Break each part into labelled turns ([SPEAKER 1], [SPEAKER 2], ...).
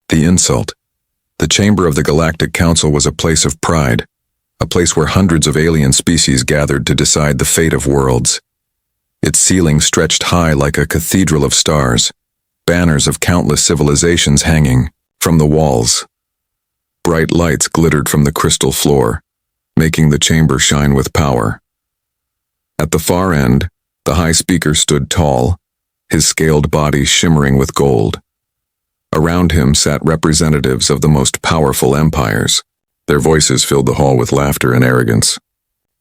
[SPEAKER 1] The insult. The chamber of the Galactic Council was a place of pride, a place where hundreds of alien species gathered to decide the fate of worlds. Its ceiling stretched high like a cathedral of stars, banners of countless civilizations hanging from the walls. Bright lights glittered from the crystal floor, making the chamber shine with power. At the far end, the High Speaker stood tall, his scaled body shimmering with gold. Around him sat representatives of the most powerful empires. Their voices filled the hall with laughter and arrogance.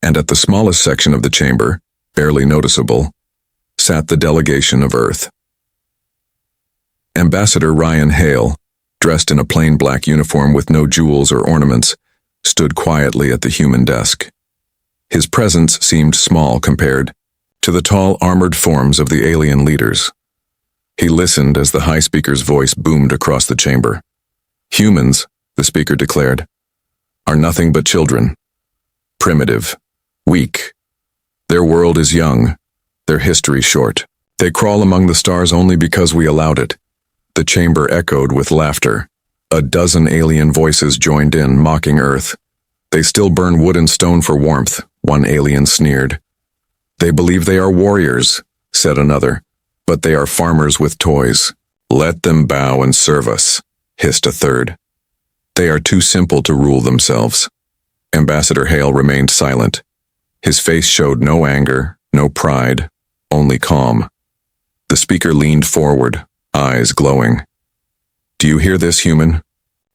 [SPEAKER 1] And at the smallest section of the chamber, barely noticeable, sat the delegation of Earth. Ambassador Ryan Hale, dressed in a plain black uniform with no jewels or ornaments, stood quietly at the human desk. His presence seemed small compared to the tall armored forms of the alien leaders. He listened as the High Speaker's voice boomed across the chamber. Humans, the speaker declared, are nothing but children. Primitive. Weak. Their world is young. Their history short. They crawl among the stars only because we allowed it. The chamber echoed with laughter. A dozen alien voices joined in, mocking Earth. They still burn wood and stone for warmth, one alien sneered. They believe they are warriors, said another, but they are farmers with toys. Let them bow and serve us, hissed a third. They are too simple to rule themselves. Ambassador Hale remained silent. His face showed no anger, no pride, only calm. The speaker leaned forward, eyes glowing. Do you hear this, human?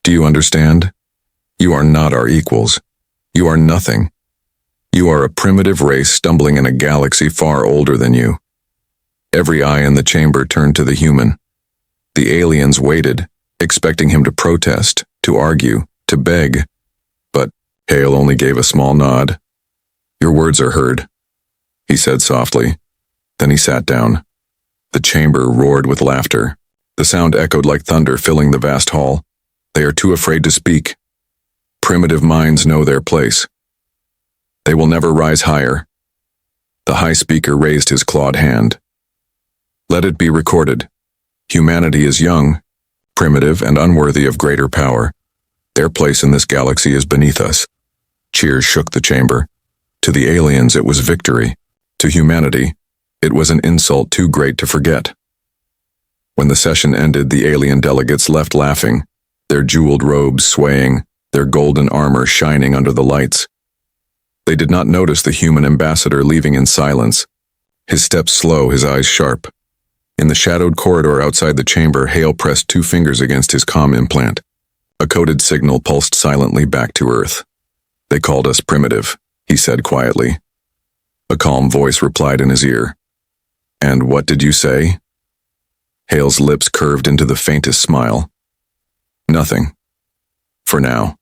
[SPEAKER 1] Do you understand? You are not our equals. You are nothing. You are a primitive race stumbling in a galaxy far older than you. Every eye in the chamber turned to the human. The aliens waited, expecting him to protest, to argue, to beg. But Hale only gave a small nod. Your words are heard, he said softly. Then he sat down. The chamber roared with laughter. The sound echoed like thunder, filling the vast hall. They are too afraid to speak. Primitive minds know their place. They will never rise higher. The High Speaker raised his clawed hand. Let it be recorded. Humanity is young, primitive, and unworthy of greater power. Their place in this galaxy is beneath us. Cheers shook the chamber. To the aliens, it was victory. To humanity, it was an insult too great to forget. When the session ended, the alien delegates left laughing, their jeweled robes swaying, their golden armor shining under the lights. They did not notice the human ambassador leaving in silence, his steps slow, his eyes sharp. In the shadowed corridor outside the chamber, Hale pressed 2 fingers against his comm implant. A coded signal pulsed silently back to Earth. They called us primitive, he said quietly. A calm voice replied in his ear. And what did you say? Hale's lips curved into the faintest smile. Nothing. For now.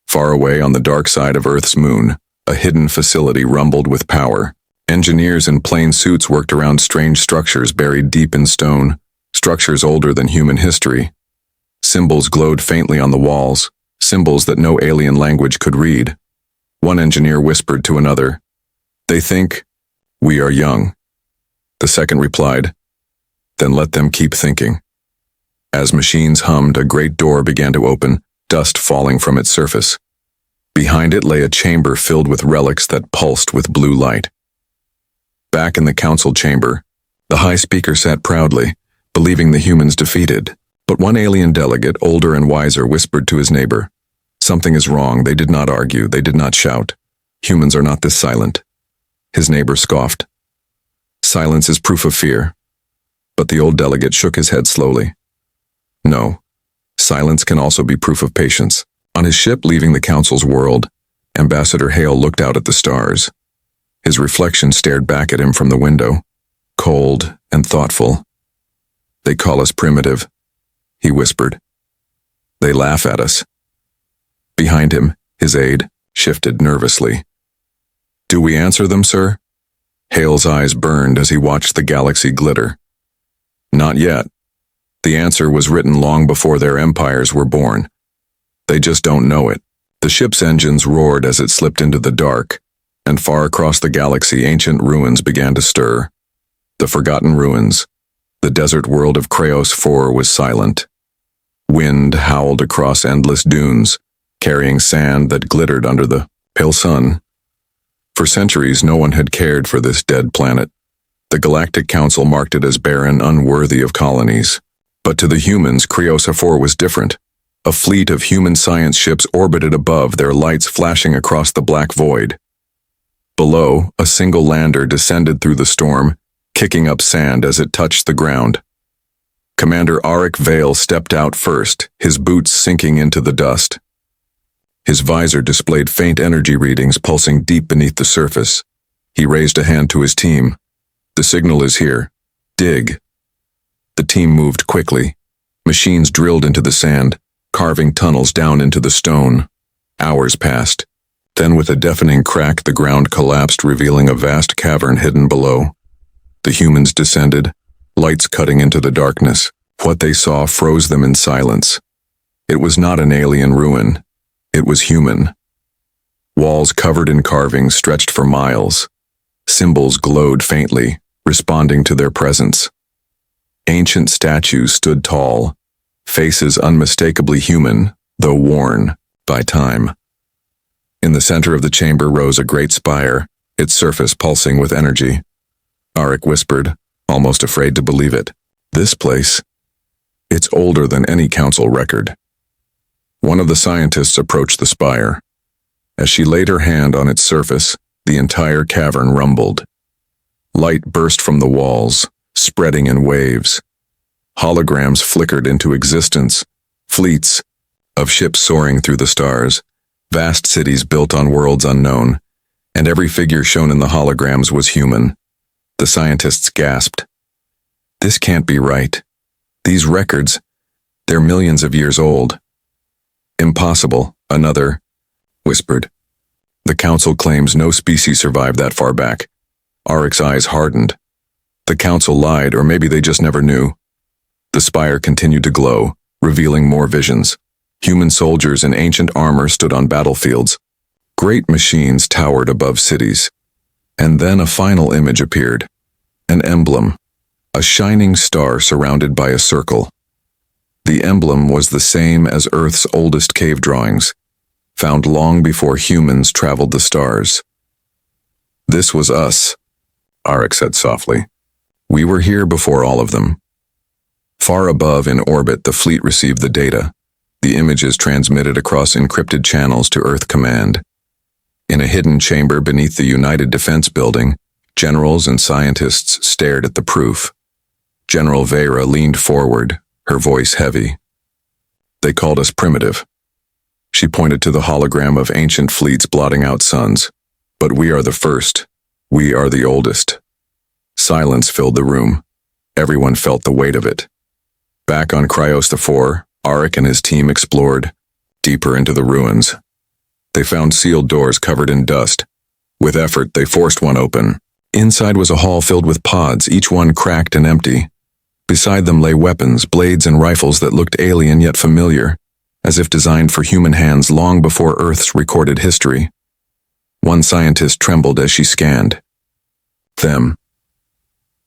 [SPEAKER 1] Far away on the dark side of Earth's moon, a hidden facility rumbled with power. Engineers in plain suits worked around strange structures buried deep in stone, structures older than human history. Symbols glowed faintly on the walls, symbols that no alien language could read. One engineer whispered to another, They think we are young. The second replied, Then let them keep thinking. As machines hummed, a great door began to open, dust falling from its surface. Behind it lay a chamber filled with relics that pulsed with blue light. Back in the council chamber, the High Speaker sat proudly, believing the humans defeated. But one alien delegate, older and wiser, whispered to his neighbor, Something is wrong. They did not argue. They did not shout. Humans are not this silent. His neighbor scoffed. Silence is proof of fear. But the old delegate shook his head slowly. No. Silence can also be proof of patience. On his ship leaving the Council's world, Ambassador Hale looked out at the stars. His reflection stared back at him from the window, cold and thoughtful. They call us primitive, he whispered. They laugh at us. Behind him, his aide shifted nervously. Do we answer them, sir? Hale's eyes burned as he watched the galaxy glitter. Not yet. The answer was written long before their empires were born. They just don't know it. The ship's engines roared as it slipped into the dark, and far across the galaxy ancient ruins began to stir. The forgotten ruins. The desert world of Kraos 4 was silent. Wind howled across endless dunes, carrying sand that glittered under the pale sun. For centuries, no one had cared for this dead planet. The Galactic Council marked it as barren, unworthy of colonies. But to the humans, Crave 4 was different. A fleet of human science ships orbited above, their lights flashing across the black void. Below, a single lander descended through the storm, kicking up sand as it touched the ground. Commander Auric Vale stepped out first, his boots sinking into the dust. His visor displayed faint energy readings pulsing deep beneath the surface. He raised a hand to his team. "The signal is here. Dig." The team moved quickly. Machines drilled into the sand, carving tunnels down into the stone. Hours passed. Then with a deafening crack, the ground collapsed, revealing a vast cavern hidden below. The humans descended, lights cutting into the darkness. What they saw froze them in silence. It was not an alien ruin. It was human. Walls covered in carvings stretched for miles. Symbols glowed faintly, responding to their presence. Ancient statues stood tall, faces unmistakably human, though worn by time. In the center of the chamber rose a great spire, its surface pulsing with energy. Auric whispered, almost afraid to believe it. "This place, it's older than any council record." One of the scientists approached the spire. As she laid her hand on its surface, the entire cavern rumbled. Light burst from the walls, spreading in waves. Holograms flickered into existence, fleets of ships soaring through the stars, vast cities built on worlds unknown, and every figure shown in the holograms was human. The scientists gasped. "This can't be right. These records, they're millions of years old." "Impossible," another whispered. "The council claims no species survived that far back." Auric's eyes hardened. The council lied, or maybe they just never knew. The spire continued to glow, revealing more visions. Human soldiers in ancient armor stood on battlefields. Great machines towered above cities. And then a final image appeared. An emblem. A shining star surrounded by a circle. The emblem was the same as Earth's oldest cave drawings, found long before humans traveled the stars. "This was us," Auric said softly. "We were here before all of them." Far above in orbit, the fleet received the data. The images transmitted across encrypted channels to Earth Command. In a hidden chamber beneath the United Defense Building, generals and scientists stared at the proof. General Vera leaned forward, her voice heavy. "They called us primitive." She pointed to the hologram of ancient fleets blotting out suns. "But we are the first. We are the oldest." Silence filled the room. Everyone felt the weight of it. Back on Crave 4, Auric and his team explored deeper into the ruins. They found sealed doors covered in dust. With effort, they forced one open. Inside was a hall filled with pods, each one cracked and empty. Beside them lay weapons, blades and rifles that looked alien yet familiar, as if designed for human hands long before Earth's recorded history. One scientist trembled as she scanned them.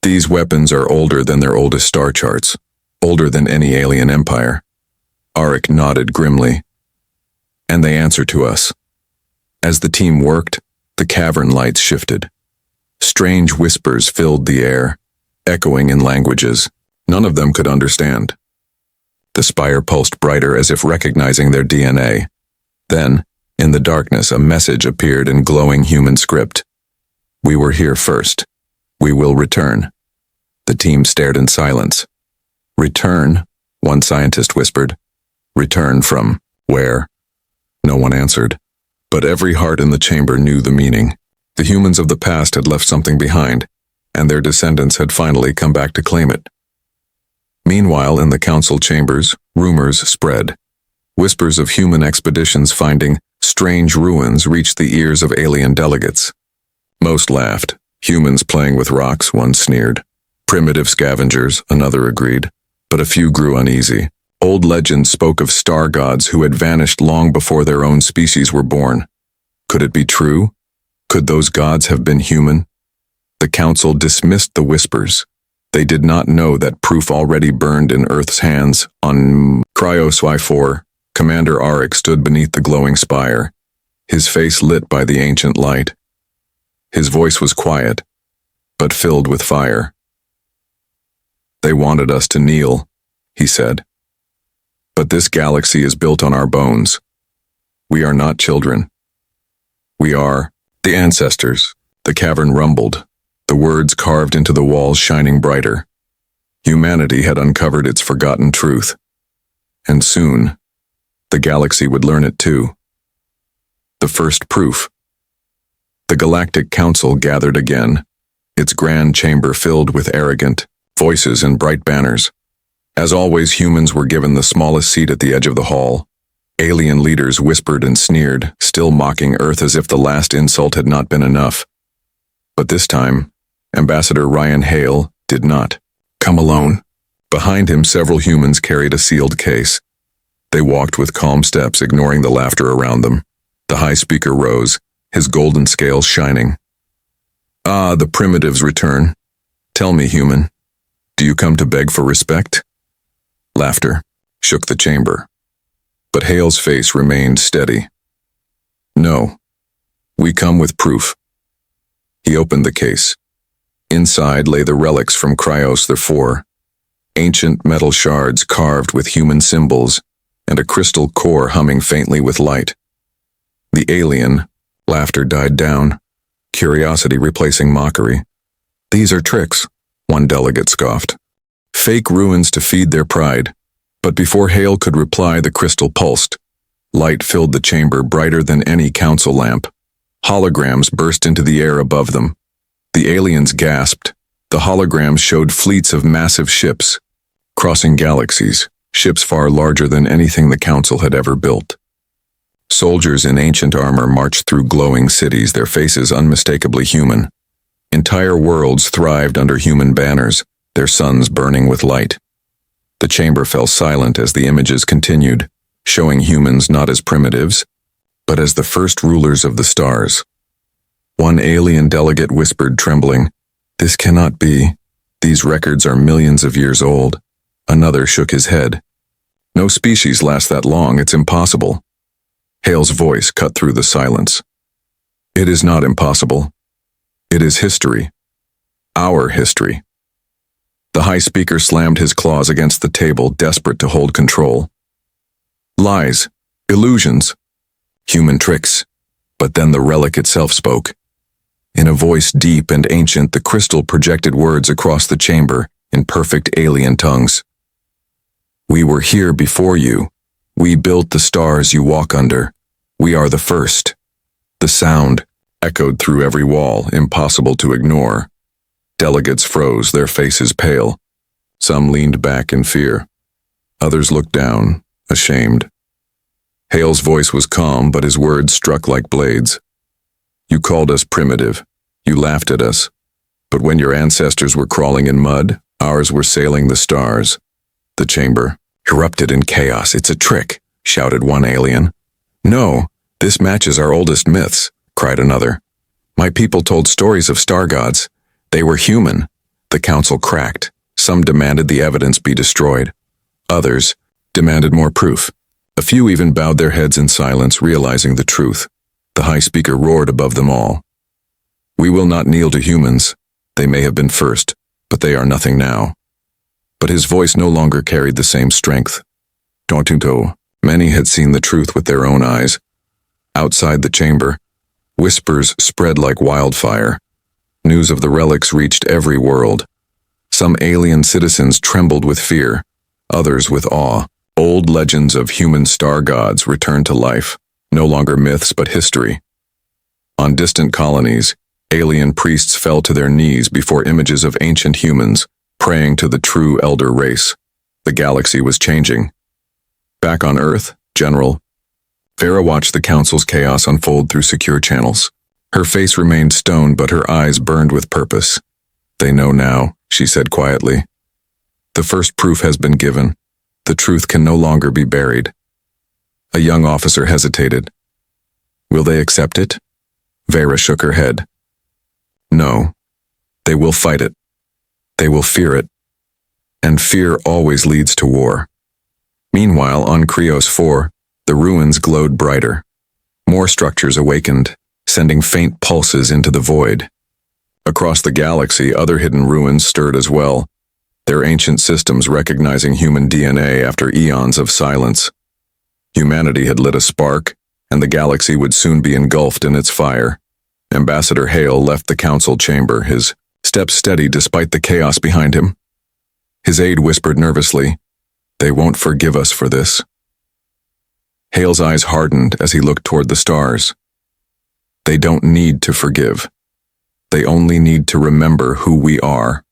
[SPEAKER 1] "These weapons are older than their oldest star charts, older than any alien empire." Auric nodded grimly. "And they answer to us." As the team worked, the cavern lights shifted. Strange whispers filled the air, echoing in languages none of them could understand. The spire pulsed brighter as if recognizing their DNA. Then, in the darkness, a message appeared in glowing human script. "We were here first. We will return." The team stared in silence. "Return?" one scientist whispered. "Return from where?" No one answered. But every heart in the chamber knew the meaning. The humans of the past had left something behind, and their descendants had finally come back to claim it. Meanwhile, in the council chambers, rumors spread. Whispers of human expeditions finding strange ruins reached the ears of alien delegates. Most laughed. Humans playing with rocks, one sneered. Primitive scavengers, another agreed. But a few grew uneasy. Old legends spoke of star gods who had vanished long before their own species were born. Could it be true? Could those gods have been human? The council dismissed the whispers. They did not know that proof already burned in Earth's hands. On HFY 4, Commander Arik stood beneath the glowing spire, his face lit by the ancient light. His voice was quiet, but filled with fire. "They wanted us to kneel," he said. "But this galaxy is built on our bones. We are not children. We are the ancestors." The cavern rumbled, the words carved into the walls shining brighter. Humanity had uncovered its forgotten truth. And soon, the galaxy would learn it too. The first proof. The Galactic Council gathered again, its grand chamber filled with arrogant voices and bright banners. As always, humans were given the smallest seat at the edge of the hall. Alien leaders whispered and sneered, still mocking Earth as if the last insult had not been enough. But this time, Ambassador Ryan Hale did not come alone. Behind him, several humans carried a sealed case. They walked with calm steps, ignoring the laughter around them. The High Speaker rose, his golden scales shining. "Ah, the primitives return. Tell me, human, do you come to beg for respect?" Laughter shook the chamber, but Hale's face remained steady. "No, we come with proof." He opened the case. Inside lay the relics from Cryos the 4, ancient metal shards carved with human symbols, and a crystal core humming faintly with light. The alien laughter died down, curiosity replacing mockery. "These are tricks," one delegate scoffed. "Fake ruins to feed their pride." But before Hale could reply, the crystal pulsed. Light filled the chamber brighter than any council lamp. Holograms burst into the air above them. The aliens gasped. The holograms showed fleets of massive ships, crossing galaxies, ships far larger than anything the council had ever built. Soldiers in ancient armor marched through glowing cities, their faces unmistakably human. Entire worlds thrived under human banners, their suns burning with light. The chamber fell silent as the images continued, showing humans not as primitives, but as the first rulers of the stars. One alien delegate whispered, trembling, "This cannot be. These records are millions of years old." Another shook his head. "No species lasts that long, it's impossible." Hale's voice cut through the silence. "It is not impossible. It is history. Our history." The High Speaker slammed his claws against the table, desperate to hold control. "Lies. Illusions. Human tricks." But then the relic itself spoke. In a voice deep and ancient, the crystal projected words across the chamber in perfect alien tongues. "We were here before you. We built the stars you walk under. We are the first." The sound echoed through every wall, impossible to ignore. Delegates froze, their faces pale. Some leaned back in fear. Others looked down, ashamed. Hale's voice was calm, but his words struck like blades. "You called us primitive. You laughed at us. But when your ancestors were crawling in mud, ours were sailing the stars." The chamber erupted in chaos. "It's a trick," shouted one alien. "No, this matches our oldest myths," cried another. "My people told stories of star gods. They were human." The council cracked. Some demanded the evidence be destroyed. Others demanded more proof. A few even bowed their heads in silence, realizing the truth. The High Speaker roared above them all. "We will not kneel to humans. They may have been first, but they are nothing now." But his voice no longer carried the same strength. Tontunto, many had seen the truth with their own eyes. Outside the chamber, whispers spread like wildfire. News of the relics reached every world. Some alien citizens trembled with fear, others with awe. Old legends of human star gods returned to life, no longer myths but history. On distant colonies, alien priests fell to their knees before images of ancient humans, praying to the true elder race. The galaxy was changing. Back on Earth, General Vera watched the Council's chaos unfold through secure channels. Her face remained stone, but her eyes burned with purpose. "They know now," she said quietly. "The first proof has been given. The truth can no longer be buried." A young officer hesitated. "Will they accept it?" Vera shook her head. "No. They will fight it. They will fear it, and fear always leads to war. Meanwhile, on Krios 4, the ruins glowed brighter. More structures awakened, sending faint pulses into the void. Across the galaxy, other hidden ruins stirred as well, their ancient systems recognizing human DNA after eons of silence. Humanity had lit a spark, and the galaxy would soon be engulfed in its fire. Ambassador Hale left the council chamber, his steps steady despite the chaos behind him. His aide whispered nervously, "They won't forgive us for this." Hale's eyes hardened as he looked toward the stars. They don't need to forgive. They only need to remember who we are.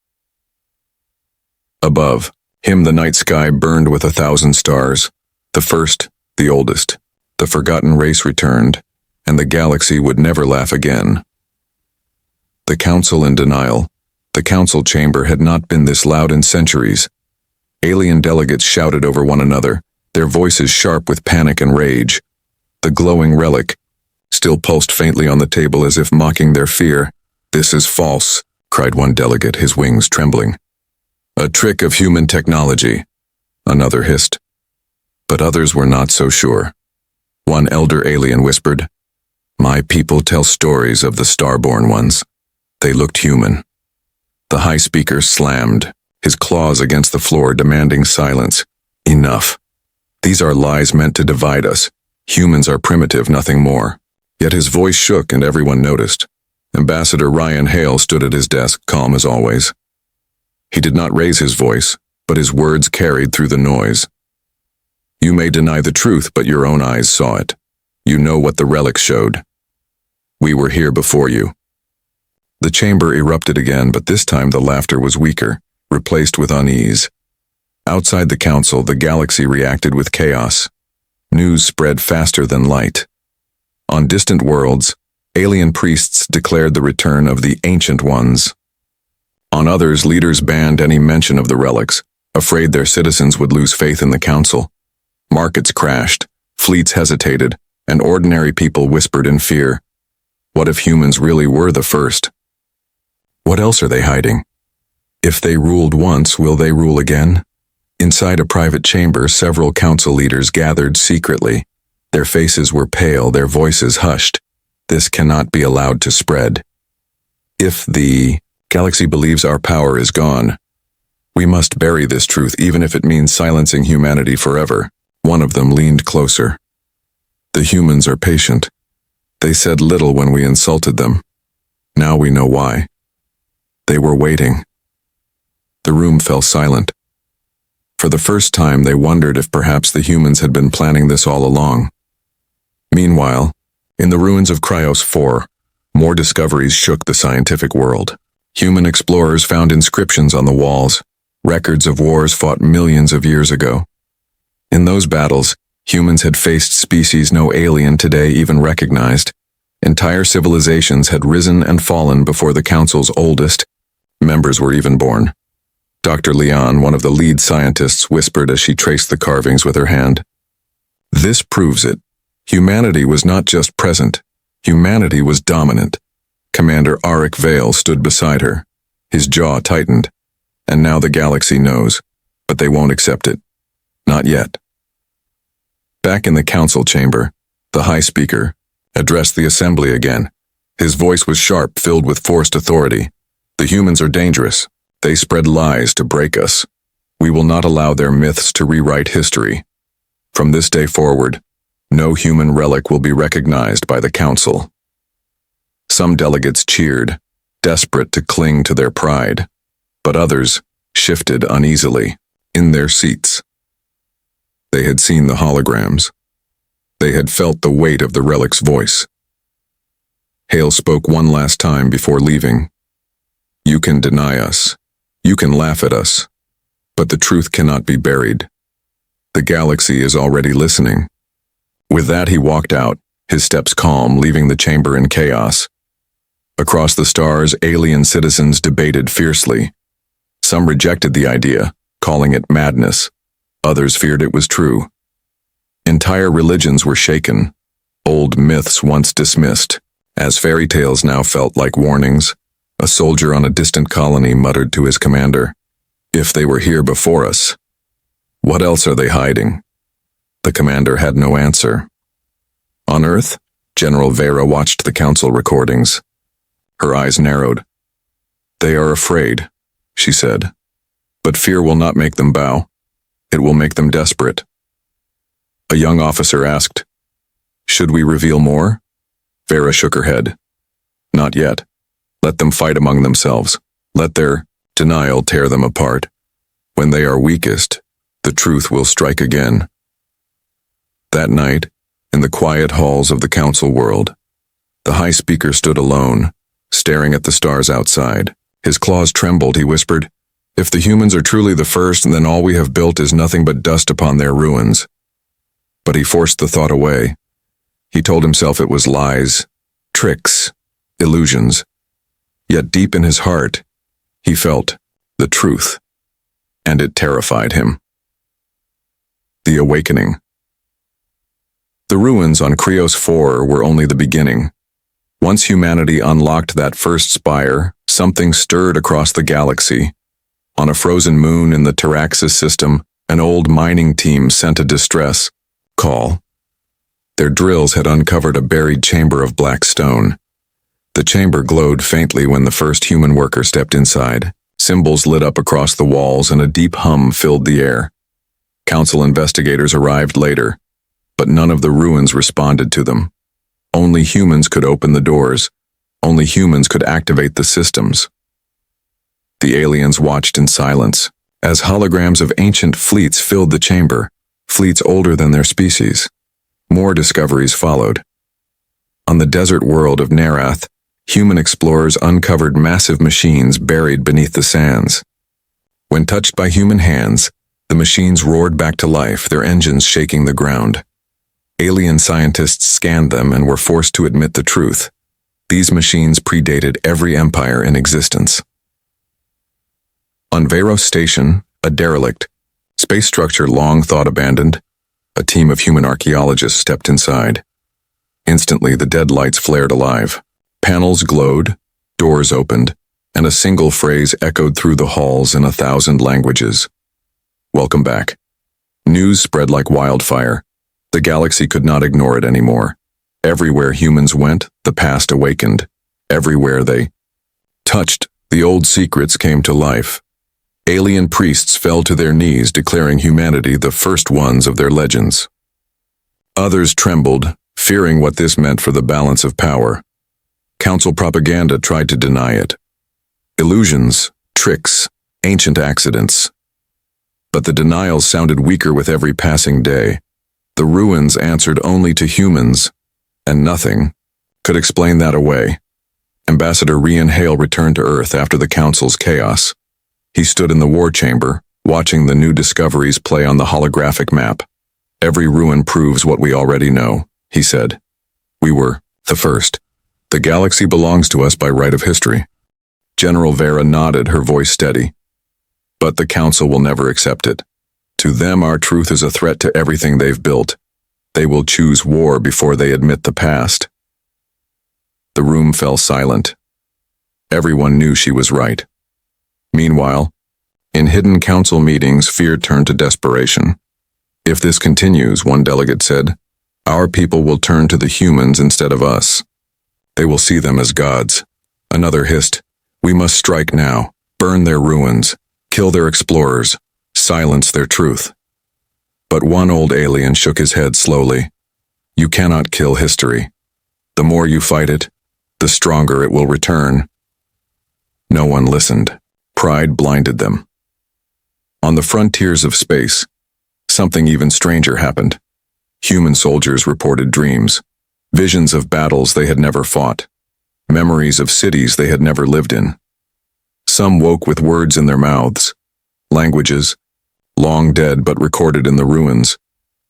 [SPEAKER 1] Above him, the night sky burned with 1,000 stars. The first, the oldest, the forgotten race returned, and the galaxy would never laugh again. The council in denial. The council chamber had not been this loud in centuries. Alien delegates shouted over one another, their voices sharp with panic and rage. The glowing relic still pulsed faintly on the table as if mocking their fear. "This is false," cried one delegate, his wings trembling. "A trick of human technology," another hissed. But others were not so sure. One elder alien whispered, "My people tell stories of the starborn ones. They looked human." The high speaker slammed, his claws against the floor, demanding silence. "Enough. These are lies meant to divide us. Humans are primitive, nothing more." Yet his voice shook and everyone noticed. Ambassador Ryan Hale stood at his desk, calm as always. He did not raise his voice, but his words carried through the noise. "You may deny the truth, but your own eyes saw it. You know what the relics showed. We were here before you." The chamber erupted again, but this time the laughter was weaker, replaced with unease. Outside the council, the galaxy reacted with chaos. News spread faster than light. On distant worlds, alien priests declared the return of the Ancient Ones. On others, leaders banned any mention of the relics, afraid their citizens would lose faith in the council. Markets crashed, fleets hesitated, and ordinary people whispered in fear. What if humans really were the first? What else are they hiding? If they ruled once, will they rule again? Inside a private chamber, several council leaders gathered secretly. Their faces were pale, their voices hushed. This cannot be allowed to spread. If the galaxy believes our power is gone, we must bury this truth, even if it means silencing humanity forever. One of them leaned closer. "The humans are patient. They said little when we insulted them. Now we know why. They were waiting." The room fell silent. For the first time, they wondered if perhaps the humans had been planning this all along. Meanwhile, in the ruins of Krios 4, more discoveries shook the scientific world. Human explorers found inscriptions on the walls, records of wars fought millions of years ago. In those battles, humans had faced species no alien today even recognized. Entire civilizations had risen and fallen before the Council's oldest members were even born. Dr. Leon, one of the lead scientists, whispered as she traced the carvings with her hand. "This proves it. Humanity was not just present. Humanity was dominant." Commander Arik Vale stood beside her. His jaw tightened. "And now the galaxy knows, but they won't accept it. Not yet." Back in the council chamber, the high speaker addressed the assembly again. His voice was sharp, filled with forced authority. "The humans are dangerous. They spread lies to break us. We will not allow their myths to rewrite history. From this day forward, no human relic will be recognized by the council." Some delegates cheered, desperate to cling to their pride, but others shifted uneasily in their seats. They had seen the holograms. They had felt the weight of the relic's voice. Hale spoke one last time before leaving. "You can deny us. You can laugh at us. But the truth cannot be buried. The galaxy is already listening." With that, he walked out, his steps calm, leaving the chamber in chaos. Across the stars, alien citizens debated fiercely. Some rejected the idea, calling it madness. Others feared it was true. Entire religions were shaken. Old myths once dismissed, as fairy tales now felt like warnings. A soldier on a distant colony muttered to his commander, "If they were here before us, what else are they hiding?" The commander had no answer. On Earth, General Vera watched the council recordings. Her eyes narrowed. "They are afraid," she said. "But fear will not make them bow. It will make them desperate." A young officer asked, "Should we reveal more?" Vera shook her head. "Not yet. Let them fight among themselves. Let their denial tear them apart. When they are weakest, the truth will strike again." That night, in the quiet halls of the council world, the high speaker stood alone, staring at the stars outside. His claws trembled. He whispered, "If the humans are truly the first, then all we have built is nothing but dust upon their ruins." But he forced the thought away. He told himself it was lies, tricks, illusions. Yet deep in his heart, he felt the truth, and it terrified him. The Awakening. The ruins on Krios 4 were only the beginning. Once humanity unlocked that first spire, something stirred across the galaxy. On a frozen moon in the Taraxis system, an old mining team sent a distress call. Their drills had uncovered a buried chamber of black stone. The chamber glowed faintly when the first human worker stepped inside. Symbols lit up across the walls and a deep hum filled the air. Council investigators arrived later, but none of the ruins responded to them. Only humans could open the doors. Only humans could activate the systems. The aliens watched in silence, as holograms of ancient fleets filled the chamber, fleets older than their species. More discoveries followed. On the desert world of Nerath, human explorers uncovered massive machines buried beneath the sands. When touched by human hands, the machines roared back to life, their engines shaking the ground. Alien scientists scanned them and were forced to admit the truth. These machines predated every empire in existence. On Veros Station, a derelict, space structure long thought abandoned, a team of human archaeologists stepped inside. Instantly, the dead lights flared alive. Panels glowed, doors opened, and a single phrase echoed through the halls in 1,000 languages. "Welcome back." News spread like wildfire. The galaxy could not ignore it anymore. Everywhere humans went, the past awakened. Everywhere they touched, the old secrets came to life. Alien priests fell to their knees, declaring humanity the first ones of their legends. Others trembled, fearing what this meant for the balance of power. Council propaganda tried to deny it. Illusions, tricks, ancient accidents. But the denials sounded weaker with every passing day. The ruins answered only to humans, and nothing could explain that away. Ambassador Rian Hale returned to Earth after the Council's chaos. He stood in the war chamber, watching the new discoveries play on the holographic map. "Every ruin proves what we already know," he said. "We were the first. The galaxy belongs to us by right of history." General Vera nodded, her voice steady. "But the Council will never accept it. To them, our truth is a threat to everything they've built. They will choose war before they admit the past." The room fell silent. Everyone knew she was right. Meanwhile, in hidden council meetings, fear turned to desperation. "If this continues," one delegate said, "our people will turn to the humans instead of us. They will see them as gods." Another hissed, "We must strike now, burn their ruins, kill their explorers, silence their truth." But one old alien shook his head slowly. "You cannot kill history. The more you fight it, the stronger it will return." No one listened. Pride blinded them. On the frontiers of space, something even stranger happened. Human soldiers reported dreams, visions of battles they had never fought, memories of cities they had never lived in. Some woke with words in their mouths, languages, long dead but recorded in the ruins.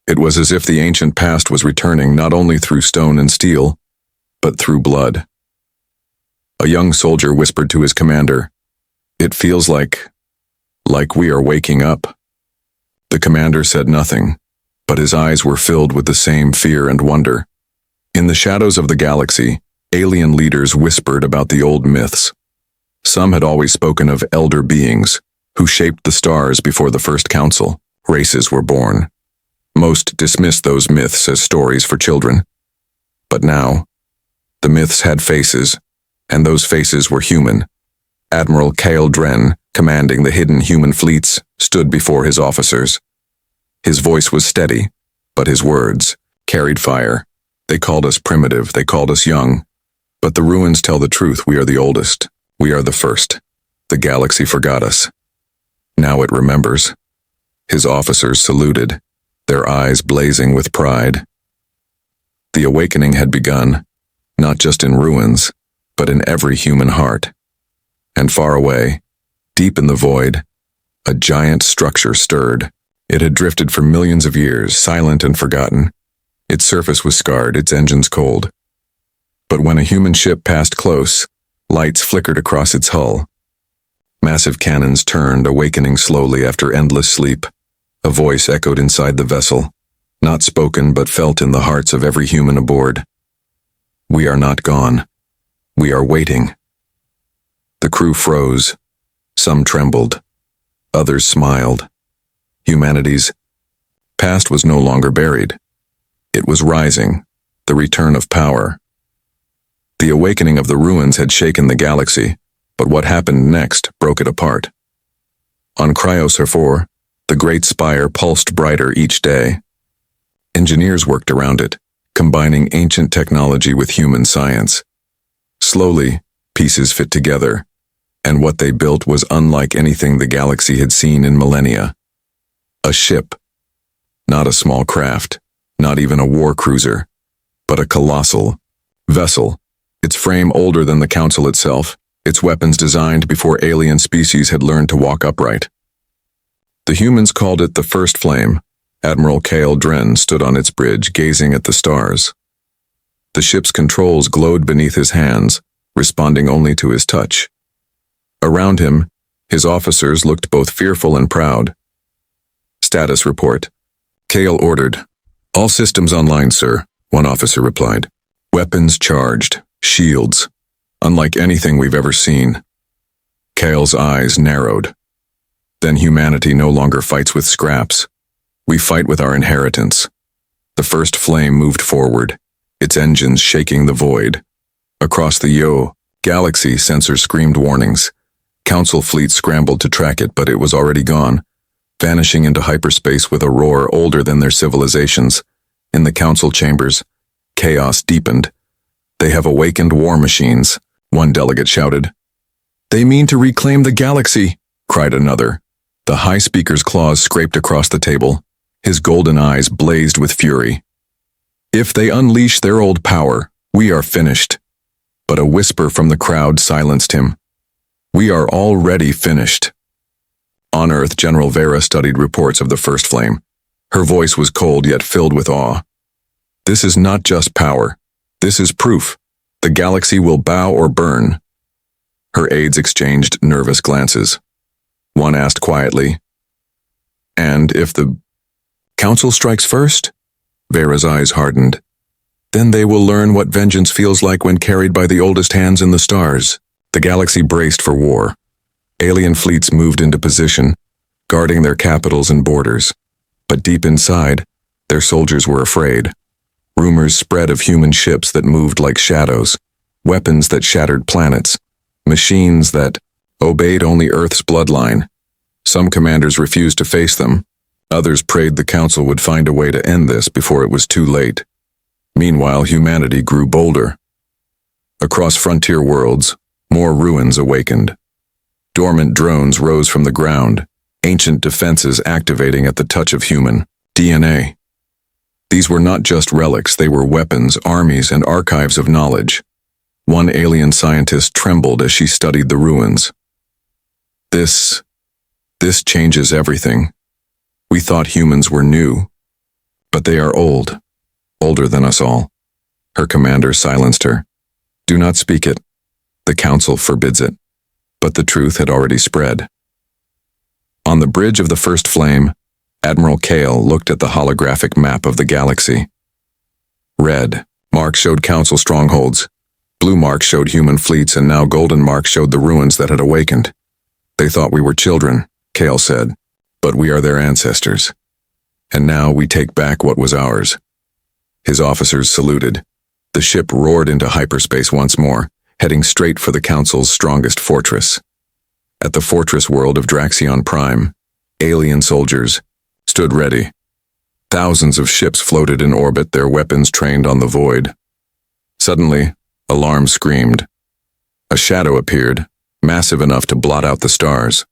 [SPEAKER 1] It was as if the ancient past was returning not only through stone and steel, but through blood. A young soldier whispered to his commander, "It feels like we are waking up." The commander said nothing, but his eyes were filled with the same fear and wonder. In the shadows of the galaxy, alien leaders whispered about the old myths. Some had always spoken of elder beings who shaped the stars before the first council. Races were born. Most dismissed those myths as stories for children. But now, the myths had faces, and those faces were human. Admiral Cale Dren, commanding the hidden human fleets, stood before his officers. His voice was steady, but his words carried fire. They called us primitive, they called us young. But the ruins tell the truth. We are the oldest. We are the first. The galaxy forgot us. Now it remembers. His officers saluted, their eyes blazing with pride. The awakening had begun, not just in ruins, but in every human heart. And far away, deep in the void, a giant structure stirred. It had drifted for millions of years, silent and forgotten. Its surface was scarred, its engines cold. But when a human ship passed close, lights flickered across its hull. Massive cannons turned, awakening slowly after endless sleep. A voice echoed inside the vessel, not spoken but felt in the hearts of every human aboard. We are not gone. We are waiting. The crew froze. Some trembled. Others smiled. Humanity's past was no longer buried. It was rising, the return of power. The awakening of the ruins had shaken the galaxy, but what happened next broke it apart. On Cryos 4, the great spire pulsed brighter each day. Engineers worked around it, combining ancient technology with human science. Slowly, pieces fit together, and what they built was unlike anything the galaxy had seen in millennia. A ship, not a small craft, not even a war cruiser, but a colossal vessel, its frame older than the Council itself, its weapons designed before alien species had learned to walk upright. The humans called it the First Flame. Admiral Cale Dren stood on its bridge, gazing at the stars. The ship's controls glowed beneath his hands, responding only to his touch. Around him, his officers looked both fearful and proud. Status report. Cale ordered. All systems online, sir, one officer replied. Weapons charged, shields, unlike anything we've ever seen. Cale's eyes narrowed. Then humanity no longer fights with scraps. We fight with our inheritance. The First Flame moved forward, its engines shaking the void. Across the galaxy, sensors screamed warnings. Council fleets scrambled to track it, but it was already gone, vanishing into hyperspace with a roar older than their civilizations. In the council chambers, chaos deepened. They have awakened war machines, one delegate shouted. They mean to reclaim the galaxy, cried another. The high speaker's claws scraped across the table. His golden eyes blazed with fury. If they unleash their old power, we are finished. But a whisper from the crowd silenced him. We are already finished. On Earth, General Vera studied reports of the First Flame. Her voice was cold yet filled with awe. This is not just power. This is proof. The galaxy will bow or burn. Her aides exchanged nervous glances. One asked quietly, "And if the Council strikes first?" Vera's eyes hardened. "Then they will learn what vengeance feels like when carried by the oldest hands in the stars." The galaxy braced for war. Alien fleets moved into position, guarding their capitals and borders. But deep inside, their soldiers were afraid. Rumors spread of human ships that moved like shadows, weapons that shattered planets, machines that obeyed only Earth's bloodline. Some commanders refused to face them. Others prayed the Council would find a way to end this before it was too late. Meanwhile, humanity grew bolder. Across frontier worlds, more ruins awakened. Dormant drones rose from the ground, ancient defenses activating at the touch of human DNA. These were not just relics, they were weapons, armies, and archives of knowledge. One alien scientist trembled as she studied the ruins. This changes everything. We thought humans were new, but they are old, older than us all. Her commander silenced her. Do not speak it. The Council forbids it. But the truth had already spread. On the bridge of the First Flame, Admiral Cale looked at the holographic map of the galaxy. Red marks showed Council strongholds. Blue marks showed human fleets, and now golden marks showed the ruins that had awakened. They thought we were children, Kale said, but we are their ancestors. And now we take back what was ours. His officers saluted. The ship roared into hyperspace once more, heading straight for the Council's strongest fortress. At the fortress world of Draxion Prime, alien soldiers stood ready. Thousands of ships floated in orbit, their weapons trained on the void. Suddenly, alarm screamed. A shadow appeared, massive enough to blot out the stars.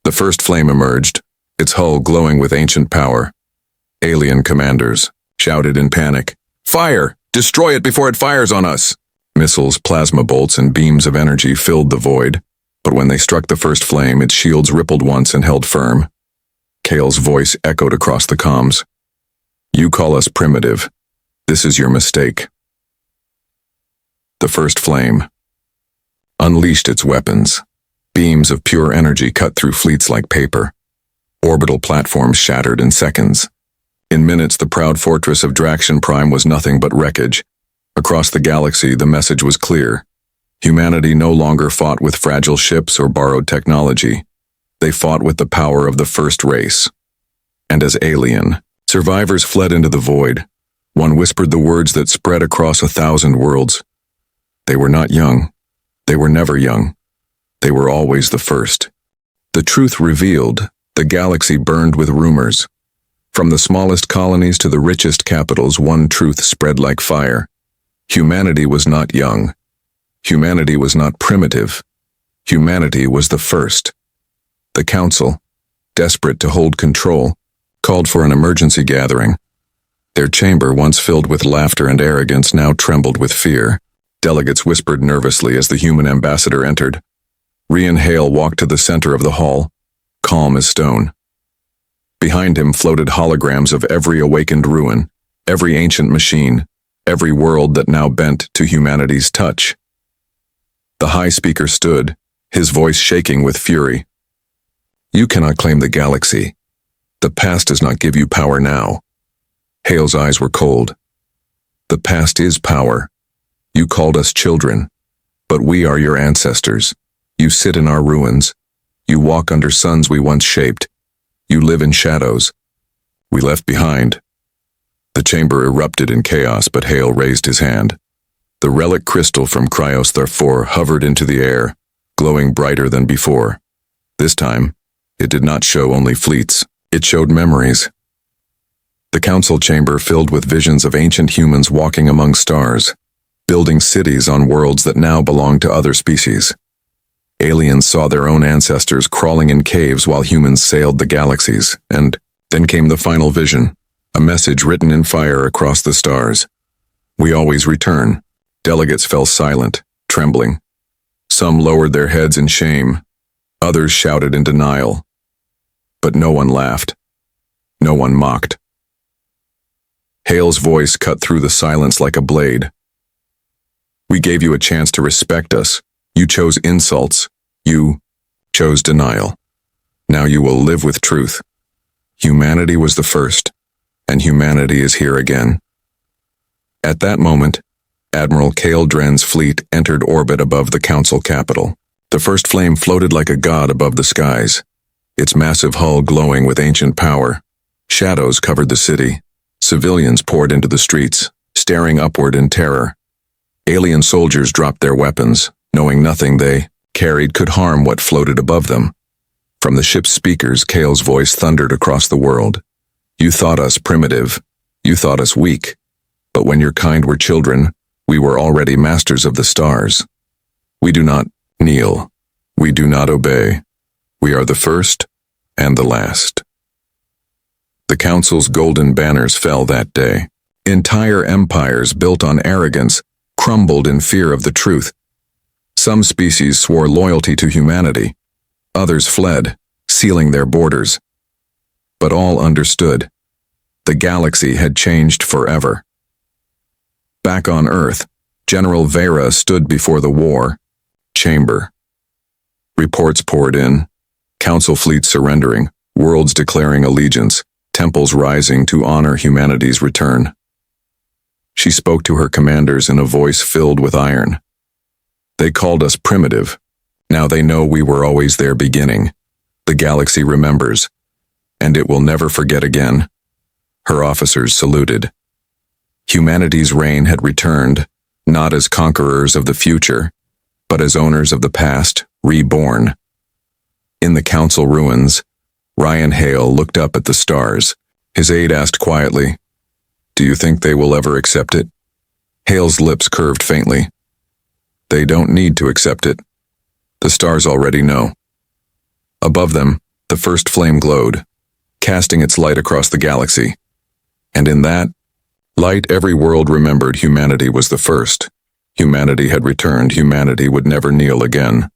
[SPEAKER 1] The first flame emerged, its hull glowing with ancient power. Alien commanders shouted in panic, "Fire! Destroy it before it fires on us!" Missiles, plasma bolts, and beams of energy filled the void, but when they struck the first flame, its shields rippled once and held firm. Kale's voice echoed across the comms. "You call us primitive. This is your mistake." The first flame unleashed its weapons. Beams of pure energy cut through fleets like paper. Orbital platforms shattered in seconds. In minutes, the proud fortress of Draxion Prime was nothing but wreckage. Across the galaxy, the message was clear. Humanity no longer fought with fragile ships or borrowed technology. They fought with the power of the first race. And as alien, survivors fled into the void. One whispered the words that spread across 1,000 worlds. They were not young. They were never young. They were always the first. The truth revealed, the galaxy burned with rumors. From the smallest colonies to the richest capitals, one truth spread like fire. Humanity was not young. Humanity was not primitive. Humanity was the first. The Council, desperate to hold control, called for an emergency gathering. Their chamber, once filled with laughter and arrogance, now trembled with fear. Delegates whispered nervously as the human ambassador entered. Rian Hale walked to the center of the hall, calm as stone. Behind him floated holograms of every awakened ruin, every ancient machine, every world that now bent to humanity's touch. The High Speaker stood, his voice shaking with fury. "You cannot claim the galaxy. The past does not give you power now." Hale's eyes were cold. "The past is power. You called us children, but we are your ancestors. You sit in our ruins. You walk under suns we once shaped. You live in shadows we left behind." The chamber erupted in chaos, but Hale raised his hand. The relic crystal from Cryos Therefore hovered into the air, glowing brighter than before. This time, it did not show only fleets. It showed memories. The council chamber filled with visions of ancient humans walking among stars, building cities on worlds that now belonged to other species. Aliens saw their own ancestors crawling in caves while humans sailed the galaxies, and then came the final vision, a message written in fire across the stars. "We always return." Delegates fell silent, trembling. Some lowered their heads in shame. Others shouted in denial. But no one laughed. No one mocked. Hale's voice cut through the silence like a blade. "We gave you a chance to respect us. You chose insults. You chose denial. Now you will live with truth. Humanity was the first, and humanity is here again." At that moment, Admiral Kale Dren's fleet entered orbit above the council capital. The first flame floated like a god above the skies, its massive hull glowing with ancient power. Shadows covered the city. Civilians poured into the streets, staring upward in terror. Alien soldiers dropped their weapons, knowing nothing they carried could harm what floated above them. From the ship's speakers, Kale's voice thundered across the world. "You thought us primitive. You thought us weak. But when your kind were children, we were already masters of the stars. We do not kneel. We do not obey. We are the first and the last." The council's golden banners fell that day. Entire empires built on arrogance crumbled in fear of the truth. Some species swore loyalty to humanity. Others fled, sealing their borders. But all understood. The galaxy had changed forever. Back on Earth, General Vera stood before the war chamber. Reports poured in, council fleets surrendering, worlds declaring allegiance, temples rising to honor humanity's return. She spoke to her commanders in a voice filled with iron. They called us primitive. Now they know we were always their beginning. The galaxy remembers, and it will never forget again. Her officers saluted. Humanity's reign had returned, not as conquerors of the future, but as owners of the past, reborn. In the council ruins, Ryan Hale looked up at the stars. His aide asked quietly, "Do you think they will ever accept it?" Hale's lips curved faintly. "They don't need to accept it. The stars already know." Above them, the first flame glowed, casting its light across the galaxy. And in that light, every world remembered humanity was the first. Humanity had returned. Humanity would never kneel again.